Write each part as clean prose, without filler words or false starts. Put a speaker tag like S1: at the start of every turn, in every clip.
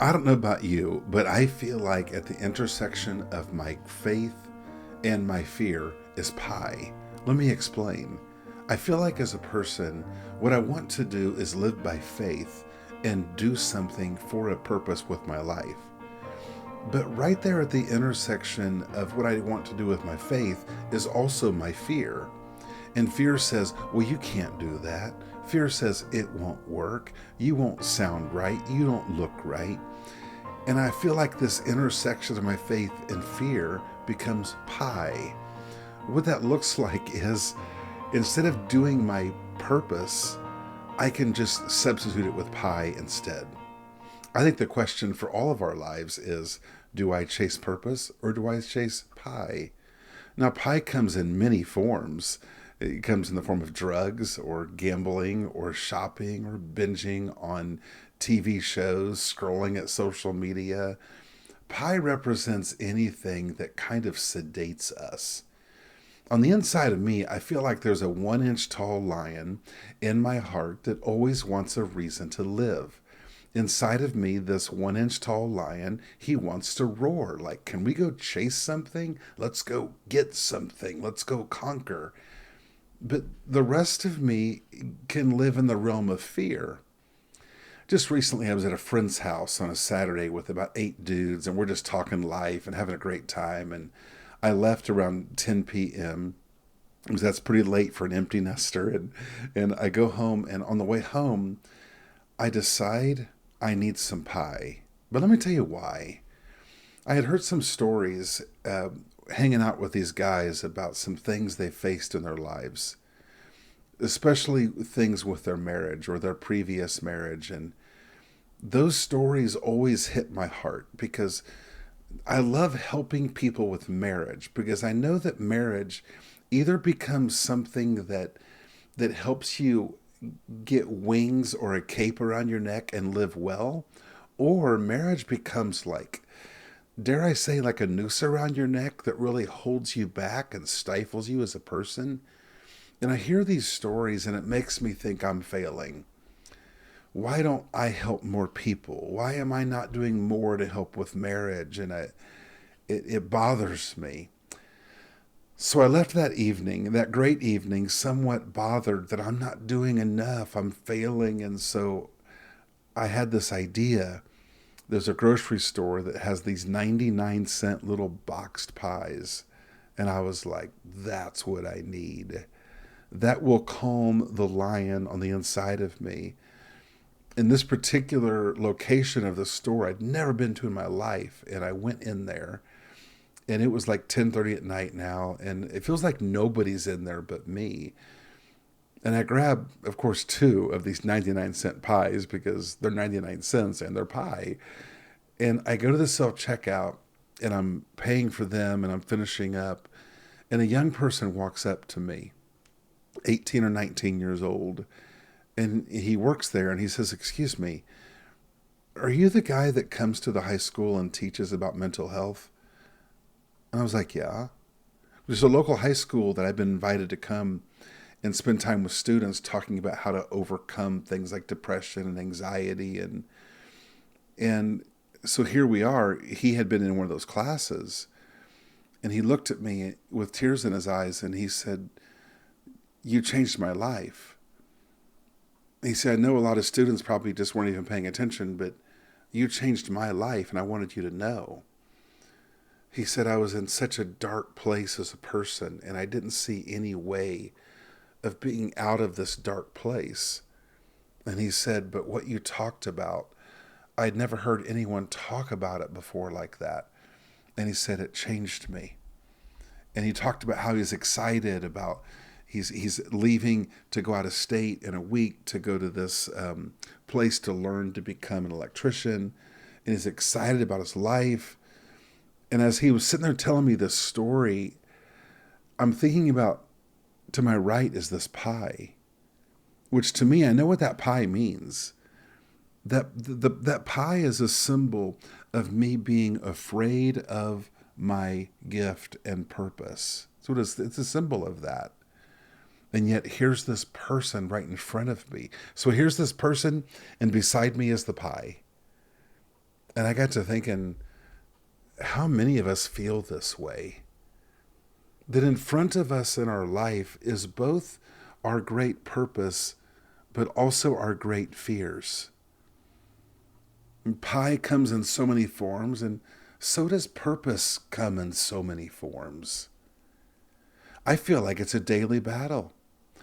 S1: I don't know about you, but I feel like at the intersection of my faith and my fear is pie. Let me explain. I feel like as a person, what I want to do is live by faith and do something for a purpose with my life. But right there at the intersection of what I want to do with my faith is also my fear. And fear says, well, you can't do that. Fear says it won't work. You won't sound right. You don't look right. And I feel like this intersection of my faith and fear becomes pie. What that looks like is instead of doing my purpose, I can just substitute it with pie instead. I think the question for all of our lives is, do I chase purpose or do I chase pie? Now, pie comes in many forms. It comes in the form of drugs or gambling or shopping or binging on TV shows, scrolling at social media. Pie represents anything that kind of sedates us. On the inside of me, I feel like there's a 1 inch tall lion in my heart that always wants a reason to live. Inside of me, this 1 inch tall lion, he wants to roar. Like, can we go chase something? Let's go get something. Let's go conquer. But the rest of me can live in the realm of fear. Just recently, I was at a friend's house on a Saturday with about 8 dudes, and we're just talking life and having a great time. And I left around 10 p.m. because that's pretty late for an empty nester. And I go home, and on the way home, I decide I need some pie. But let me tell you why. I had heard some stories hanging out with these guys about some things they faced in their lives, especially things with their marriage or their previous marriage. And those stories always hit my heart because I love helping people with marriage because I know that marriage either becomes something that helps you get wings or a cape around your neck and live well, or marriage becomes like, dare I say, like a noose around your neck that really holds you back and stifles you as a person. And I hear these stories and it makes me think I'm failing. Why don't I help more people? Why am I not doing more to help with marriage? And it bothers me. So I left that evening, that great evening, somewhat bothered that I'm not doing enough. I'm failing. And so I had this idea. There's a grocery store that has these 99-cent little boxed pies. And I was like, that's what I need. That will calm the lion on the inside of me. In this particular location of the store I'd never been to in my life, and I went in there, and it was like 10:30 at night now, and it feels like nobody's in there but me. And I grab, of course, two of these 99-cent pies because they're 99 cents and they're pie. And I go to the self checkout and I'm paying for them and I'm finishing up. And a young person walks up to me, 18 or 19 years old. And he works there and he says, "Excuse me, are you the guy that comes to the high school and teaches about mental health?" And I was like, "Yeah." There's a local high school that I've been invited to come and spend time with students talking about how to overcome things like depression and anxiety. And so here we are. He had been in one of those classes and he looked at me with tears in his eyes and he said, "You changed my life." He said, "I know a lot of students probably just weren't even paying attention, but you changed my life and I wanted you to know." He said, "I was in such a dark place as a person and I didn't see any way of being out of this dark place." And he said, "But what you talked about, I'd never heard anyone talk about it before like that." And he said, "It changed me." And he talked about how he's excited about he's leaving to go out of state in a week to go to this place to learn to become an electrician. And he's excited about his life. And as he was sitting there telling me this story, I'm thinking about, to my right is this pie, which to me, I know what that pie means. That pie is a symbol of me being afraid of my gift and purpose. So it's a symbol of that. And yet here's this person right in front of me. So here's this person, and beside me is the pie. And I got to thinking, how many of us feel this way? That in front of us in our life is both our great purpose, but also our great fears. And pie comes in so many forms, and so does purpose come in so many forms. I feel like it's a daily battle.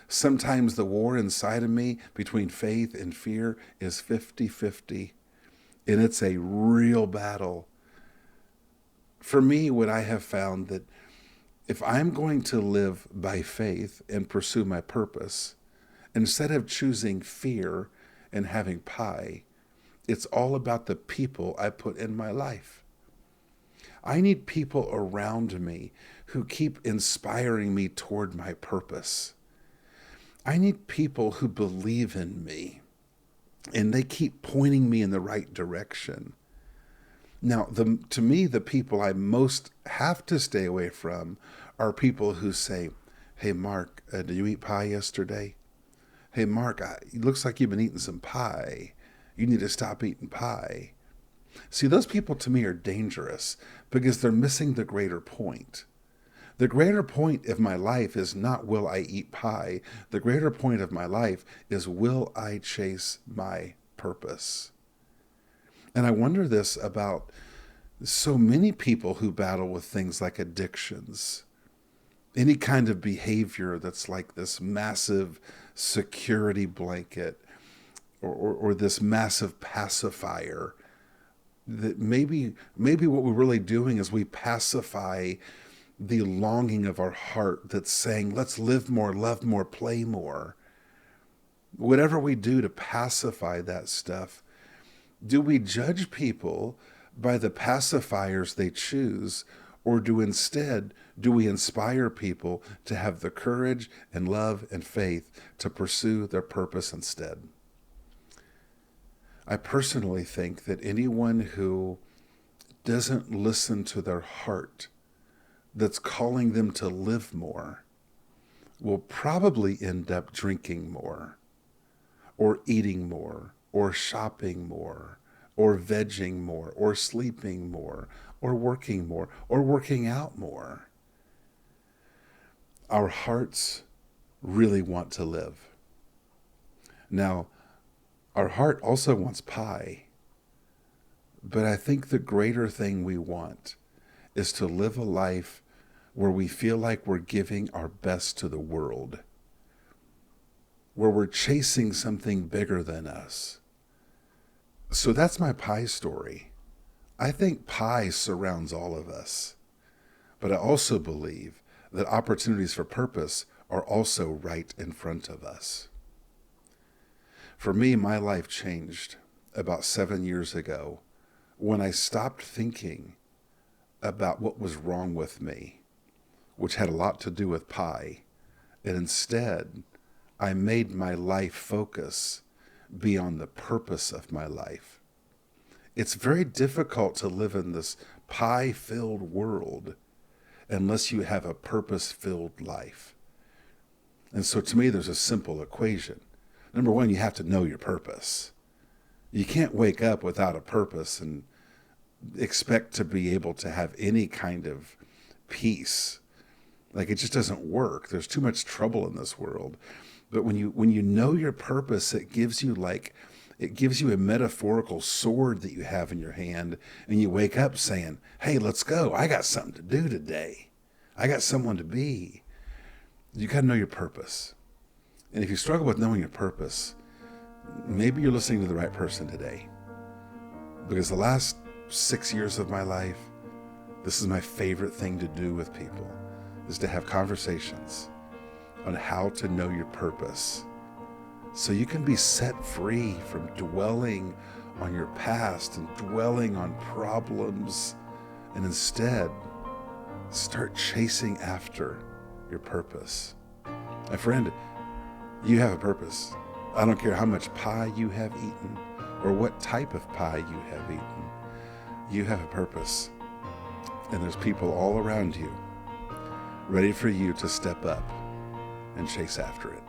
S1: Sometimes the war inside of me between faith and fear is 50-50, and it's a real battle. For me, what I have found that if I'm going to live by faith and pursue my purpose, instead of choosing fear and having pie, it's all about the people I put in my life. I need people around me who keep inspiring me toward my purpose. I need people who believe in me and they keep pointing me in the right direction. Now, to me, the people I most have to stay away from are people who say, "Hey, Mark, did you eat pie yesterday? Hey, Mark, it looks like you've been eating some pie. You need to stop eating pie." See, those people to me are dangerous because they're missing the greater point. The greater point of my life is not will I eat pie. The greater point of my life is will I chase my purpose. And I wonder this about so many people who battle with things like addictions, any kind of behavior that's like this massive security blanket or this massive pacifier. That maybe what we're really doing is we pacify the longing of our heart that's saying, let's live more, love more, play more. Whatever we do to pacify that stuff, do we judge people by the pacifiers they choose, or do we inspire people to have the courage and love and faith to pursue their purpose instead? I personally think that anyone who doesn't listen to their heart that's calling them to live more will probably end up drinking more, or eating more, or shopping more, or vegging more, or sleeping more, or working more, or working out more. Our hearts really want to live. Now, our heart also wants pie, but I think the greater thing we want is to live a life where we feel like we're giving our best to the world, where we're chasing something bigger than us. So that's my pie story. I think pie surrounds all of us, but I also believe that opportunities for purpose are also right in front of us. For me, my life changed about 7 years ago when I stopped thinking about what was wrong with me, which had a lot to do with pie, and instead I made my life focus be on the purpose of my life. It's very difficult to live in this pie-filled world unless you have a purpose-filled life. And so to me, there's a simple equation. Number one, you have to know your purpose. You can't wake up without a purpose and expect to be able to have any kind of peace. Like, it just doesn't work. There's too much trouble in this world. But when you know your purpose, it gives you a metaphorical sword that you have in your hand, and you wake up saying, "Hey, let's go. I got something to do today. I got someone to be." You got to know your purpose. And if you struggle with knowing your purpose, maybe you're listening to the right person today. Because the last 6 years of my life, this is my favorite thing to do with people, is to have conversations on how to know your purpose so you can be set free from dwelling on your past and dwelling on problems, and instead start chasing after your purpose. My friend, you have a purpose. I don't care how much pie you have eaten or what type of pie you have eaten. You have a purpose, and there's people all around you ready for you to step up and chase after it.